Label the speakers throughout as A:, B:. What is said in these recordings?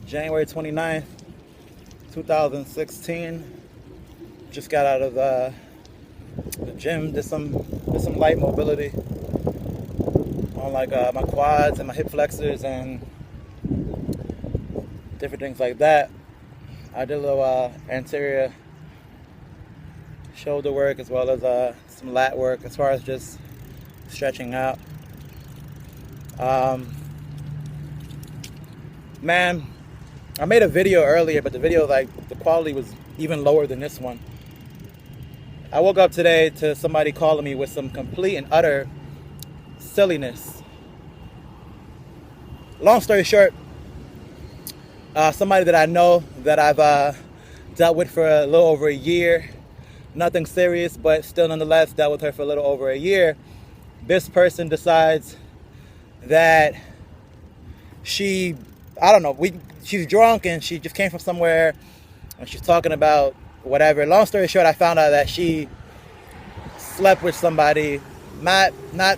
A: January 29th, 2016. Just got out of the gym, did some light mobility on like my quads and my hip flexors and different things like that. I did a little anterior shoulder work as well as some lat work as far as just stretching out. Man, I made a video earlier, but the video, like, the quality was even lower than this one. I woke up today to somebody calling me with some complete and utter silliness. Long story short, somebody that I know that I've dealt with for a little over a year. Nothing serious, but still nonetheless dealt with her for a little over a year. This person decides that she's drunk and she just came from somewhere and she's talking about whatever. Long story short, I found out that she slept with somebody, not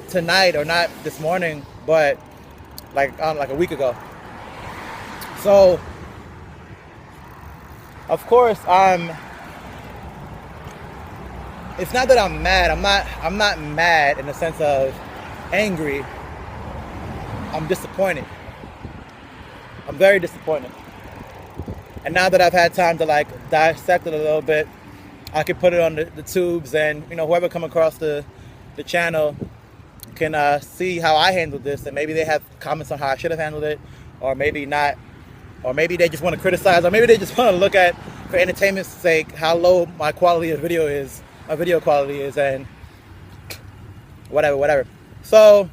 A: tonight or not this morning, but like a week ago. So, of course, it's not that I'm mad. I'm not mad in the sense of angry. I'm disappointed. I'm very disappointed. And now that I've had time to like dissect it a little bit, I can put it on the tubes, and whoever come across the channel can see how I handled this, and maybe they have comments on how I should have handled it, or maybe not, or maybe they just want to criticize, or maybe they just want to look at, for entertainment's sake, how low my quality of video is, my video quality is, and whatever. So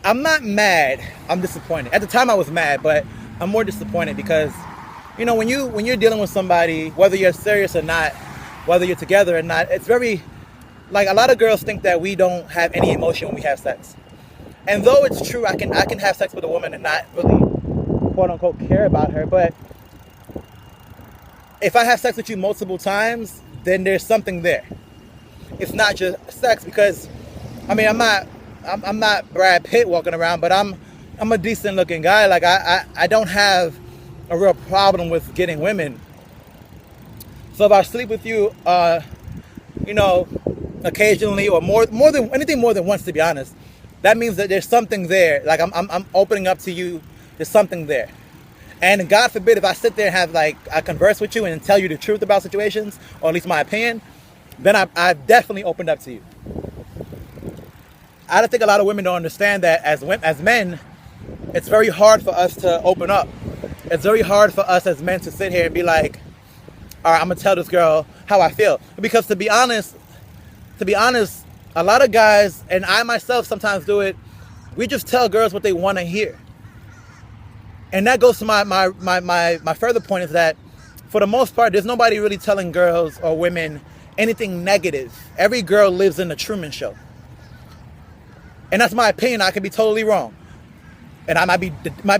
A: I'm not mad. I'm disappointed. At the time I was mad, but I'm more disappointed because, when you're dealing with somebody, whether you're serious or not, whether you're together or not, it's very, like, a lot of girls think that we don't have any emotion when we have sex. And though it's true, I can have sex with a woman and not really, quote unquote, care about her, but if I have sex with you multiple times, then there's something there. It's not just sex, because, I'm not Brad Pitt walking around, but I'm a decent looking guy. Like, I don't have a real problem with getting women. So if I sleep with you, occasionally, or more than once, to be honest, that means that there's something there. Like, I'm opening up to you. There's something there. And God forbid if I sit there and have, like, I converse with you and tell you the truth about situations, or at least my opinion, then I've definitely opened up to you. I don't think a lot of women don't understand that as men, it's very hard for us to open up. It's very hard for us as men to sit here and be like, all right, I'm going to tell this girl how I feel. Because to be honest, a lot of guys, and I myself sometimes do it, we just tell girls what they want to hear. And that goes to my further point, is that for the most part, there's nobody really telling girls or women anything negative. Every girl lives in the Truman Show. And that's my opinion. I could be totally wrong. And I might be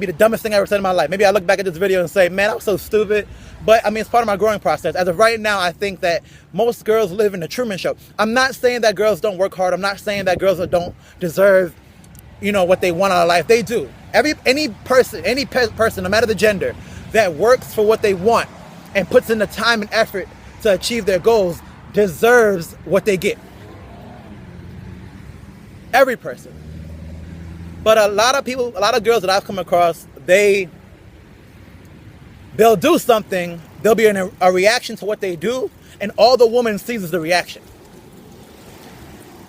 A: the dumbest thing I ever said in my life. Maybe I look back at this video and say, man, I was so stupid. But it's part of my growing process. As of right now, I think that most girls live in the Truman Show. I'm not saying that girls don't work hard. I'm not saying that girls don't deserve, what they want out of life. They do. Any person, no matter the gender, that works for what they want and puts in the time and effort to achieve their goals deserves what they get. Every person. But a lot of girls that I've come across, they'll do something, there'll be a reaction to what they do, and all the woman sees is the reaction.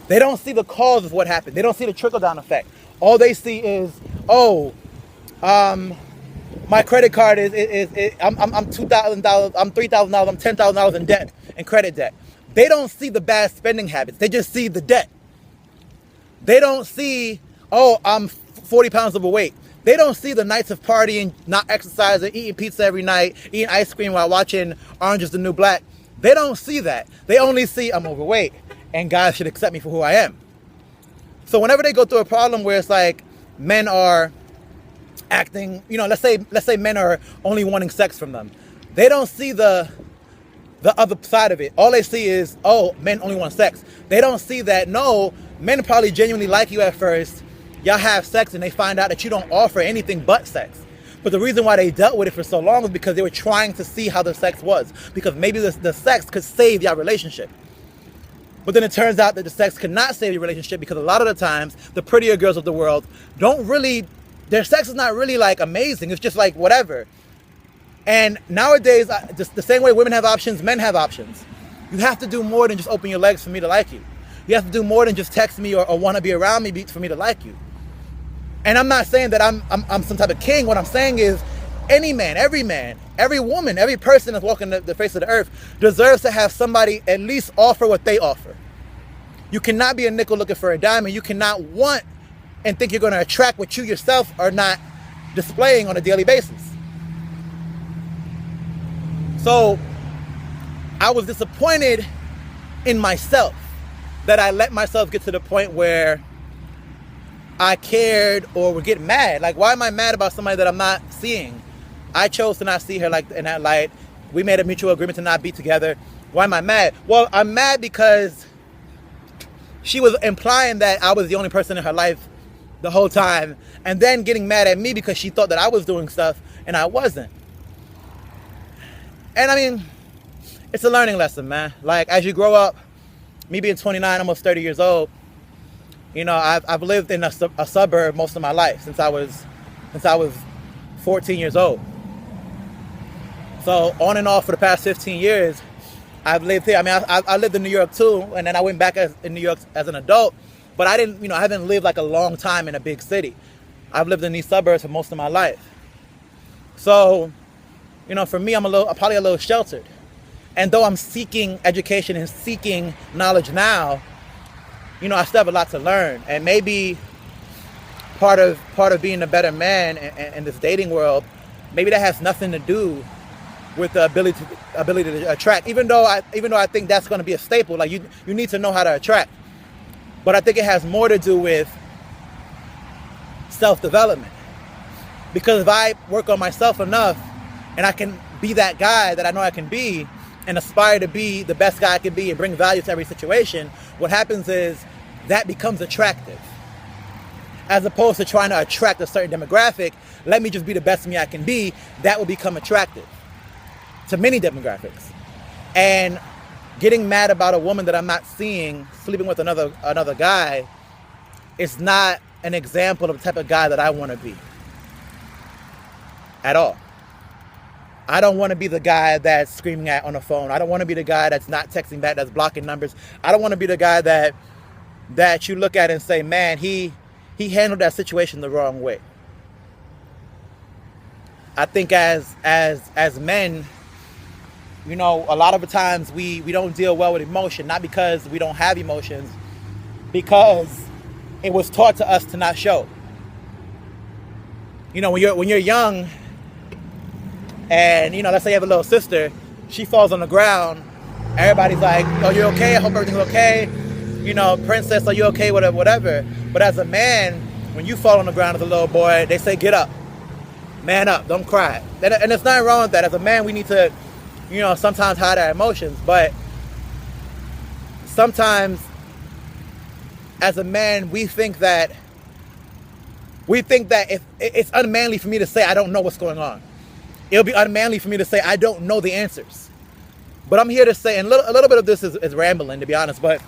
A: They don't see the cause of what happened. They don't see the trickle-down effect. All they see is, my credit card is I'm $2,000, I'm $3,000, I'm $10,000 in debt, in credit debt. They don't see the bad spending habits. They just see the debt. They don't see, I'm 40 pounds overweight. They don't see the nights of partying, not exercising, eating pizza every night, eating ice cream while watching Orange is the New Black. They don't see that. They only see I'm overweight and guys should accept me for who I am. So whenever they go through a problem where it's like men are acting, let's say men are only wanting sex from them, they don't see the other side of it. All they see is, men only want sex. They don't see that, no, men probably genuinely like you at first. Y'all have sex and they find out that you don't offer anything but sex. But the reason why they dealt with it for so long was because they were trying to see how the sex was. Because maybe the sex could save your relationship. But then it turns out that the sex could not save your relationship, because a lot of the times, the prettier girls of the world don't really, their sex is not really like amazing. It's just like whatever. And nowadays, just the same way women have options, men have options. You have to do more than just open your legs for me to like you. You have to do more than just text me or want to be around me for me to like you. And I'm not saying that I'm some type of king. What I'm saying is any man, every woman, every person that's walking the face of the earth deserves to have somebody at least offer what they offer. You cannot be a nickel looking for a dime, and you cannot want and think you're going to attract what you yourself are not displaying on a daily basis. So I was disappointed in myself that I let myself get to the point where I cared or would get mad. Like, why am I mad about somebody that I'm not seeing? I chose to not see her like in that light. We made a mutual agreement to not be together. Why am I mad? Well, I'm mad because she was implying that I was the only person in her life the whole time, and then getting mad at me because she thought that I was doing stuff and I wasn't. And I mean, it's a learning lesson, man. Like, as you grow up, me being 29, almost 30 years old, you know, I've lived in a suburb most of my life since I was 14 years old. So on and off for the past 15 years, I've lived here. I mean, I lived in New York too, and then I went back in New York as an adult. But I didn't, I haven't lived like a long time in a big city. I've lived in these suburbs for most of my life. So, for me, I'm probably a little sheltered. And though I'm seeking education and seeking knowledge now, I still have a lot to learn. And maybe part of being a better man in this dating world, maybe that has nothing to do with the ability to attract. Even though I think that's going to be a staple. Like, you need to know how to attract. But I think it has more to do with self-development. Because if I work on myself enough and I can be that guy that I know I can be and aspire to be the best guy I can be and bring value to every situation, what happens is that becomes attractive. As opposed to trying to attract a certain demographic, let me just be the best me I can be, that will become attractive to many demographics. And getting mad about a woman that I'm not seeing sleeping with another guy is not an example of the type of guy that I want to be. At all. I don't want to be the guy that's screaming at on the phone. I don't want to be the guy that's not texting back, that's blocking numbers. I don't want to be the guy that you look at and say, man, he handled that situation the wrong way. I think as men, a lot of the times we don't deal well with emotion, not because we don't have emotions, because it was taught to us to not show. When you're young, and let's say you have a little sister, she falls on the ground, everybody's like, oh, you okay? I hope everything's okay. Princess, are you okay? Whatever. But as a man, when you fall on the ground as a little boy, they say, get up, man up, don't cry. And there's nothing wrong with that. As a man, we need to, sometimes hide our emotions. But sometimes as a man, we think that if it's unmanly for me to say I don't know what's going on. It'll be unmanly for me to say I don't know the answers. But I'm here to say, and a little bit of this is rambling, to be honest, but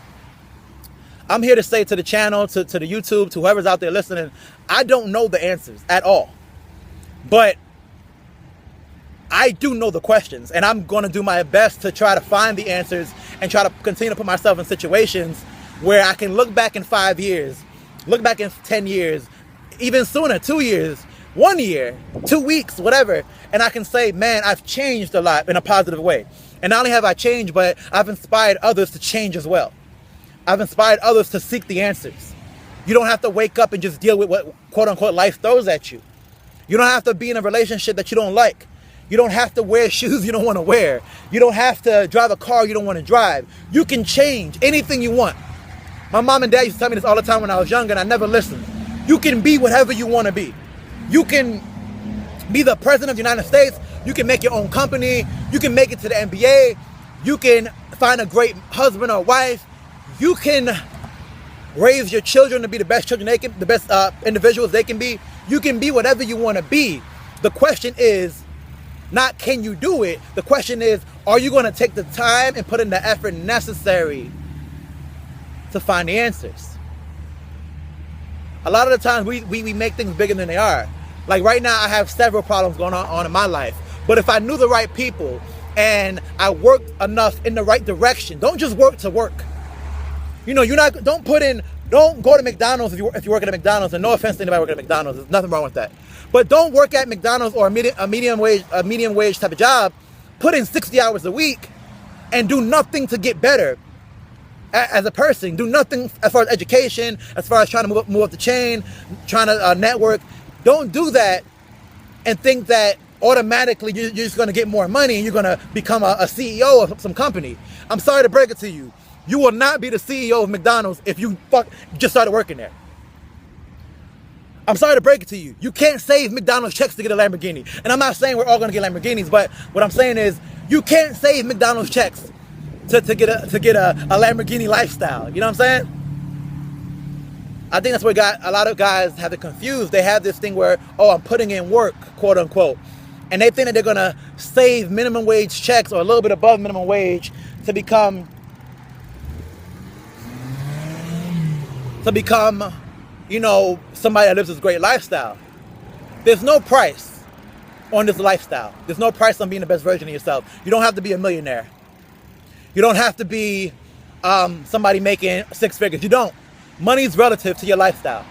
A: I'm here to say to the channel, to the YouTube, to whoever's out there listening, I don't know the answers at all. But I do know the questions, and I'm going to do my best to try to find the answers and try to continue to put myself in situations where I can look back in 5 years, look back in 10 years, even sooner, 2 years, 1 year, 2 weeks, whatever. And I can say, man, I've changed a lot in a positive way. And not only have I changed, but I've inspired others to change as well. I've inspired others to seek the answers. You don't have to wake up and just deal with what, quote unquote, life throws at you. You don't have to be in a relationship that you don't like. You don't have to wear shoes you don't want to wear. You don't have to drive a car you don't want to drive. You can change anything you want. My mom and dad used to tell me this all the time when I was younger, and I never listened. You can be whatever you want to be. You can be the president of the United States. You can make your own company. You can make it to the NBA. You can find a great husband or wife. You can raise your children to be the best children they can, the best individuals they can be. You can be whatever you want to be. The question is not can you do it? The question is, are you going to take the time and put in the effort necessary to find the answers? A lot of the times we make things bigger than they are. Like right now, I have several problems going on in my life. But if I knew the right people and I worked enough in the right direction, don't just work to work. You know, don't go to McDonald's if you work at a McDonald's, and no offense to anybody working at McDonald's, there's nothing wrong with that. But don't work at McDonald's or a medium wage type of job. Put in 60 hours a week and do nothing to get better as a person. Do nothing as far as education, as far as trying to move up the chain, trying to network. Don't do that and think that automatically you're just going to get more money and you're going to become a CEO of some company. I'm sorry to break it to you. You will not be the CEO of McDonald's if you just started working there. I'm sorry to break it to you. You can't save McDonald's checks to get a Lamborghini. And I'm not saying we're all going to get Lamborghinis, but what I'm saying is you can't save McDonald's checks to get a Lamborghini lifestyle. You know what I'm saying? I think that's where a lot of guys have it confused. They have this thing where, oh, I'm putting in work, quote unquote. And they think that they're going to save minimum wage checks or a little bit above minimum wage to become, you know, somebody that lives this great lifestyle. There's no price on this lifestyle. There's no price on being the best version of yourself. You don't have to be a millionaire. You don't have to be somebody making six figures. You don't. Money's relative to your lifestyle.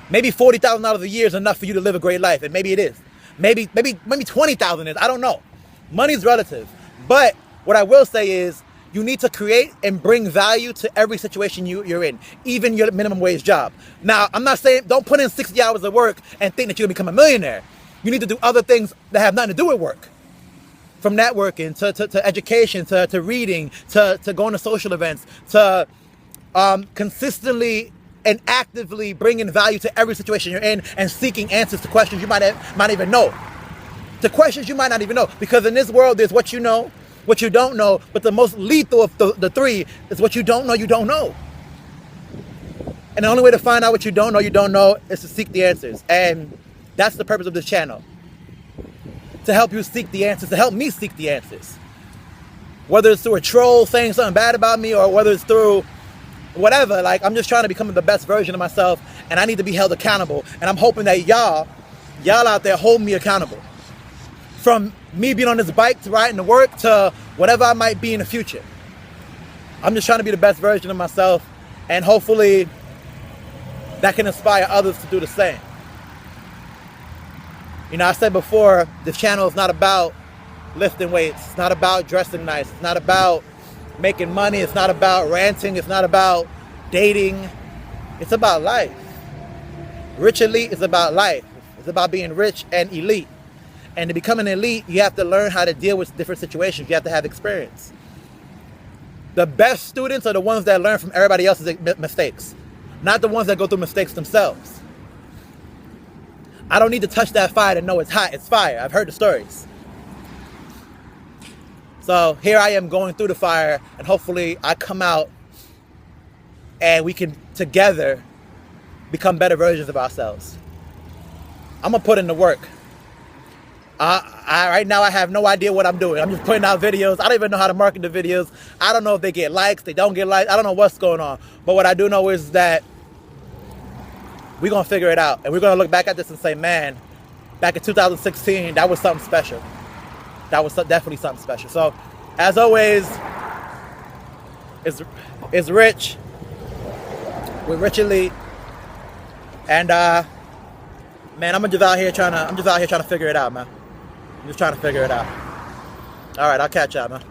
A: Maybe $40,000 a year is enough for you to live a great life, and maybe it is. Maybe $20,000 is. I don't know. Money's relative. But what I will say is you need to create and bring value to every situation you're in, even your minimum wage job. Now, I'm not saying don't put in 60 hours of work and think that you're going to become a millionaire. You need to do other things that have nothing to do with work. From networking to education, to reading, to going to social events, to consistently and actively bringing value to every situation you're in and seeking answers to questions you might even know. To questions you might not even know. Because in this world, there's what you know, what you don't know, but the most lethal of the three is what you don't know. And the only way to find out what you don't know is to seek the answers. And that's the purpose of this channel. To help you seek the answers, to help me seek the answers. Whether it's through a troll saying something bad about me or whether it's through whatever, like I'm just trying to become the best version of myself and I need to be held accountable. And I'm hoping that y'all out there hold me accountable. From me being on this bike to riding to work to whatever I might be in the future. I'm just trying to be the best version of myself, and hopefully that can inspire others to do the same. You know, I said before, this channel is not about lifting weights. It's not about dressing nice. It's not about making money. It's not about ranting. It's not about dating. It's about life. Rich elite is about life. It's about being rich and elite. And to become an elite, you have to learn how to deal with different situations. You have to have experience. The best students are the ones that learn from everybody else's mistakes, not the ones that go through mistakes themselves. I don't need to touch that fire to know it's hot. It's fire. I've heard the stories. So here I am going through the fire, and hopefully I come out and we can together become better versions of ourselves. I'm going to put in the work. Right now I have no idea what I'm doing. I'm just putting out videos. I don't even know how to market the videos. I don't know if they get likes, they don't get likes. I don't know what's going on. But what I do know is that we're going to figure it out. And we're going to look back at this and say, man, back in 2016, that was something special. That was definitely something special. So, as always, it's Rich. We're Rich Elite. And, man, I'm just out here trying to figure it out, man. I'm just trying to figure it out. All right, I'll catch y'all, man.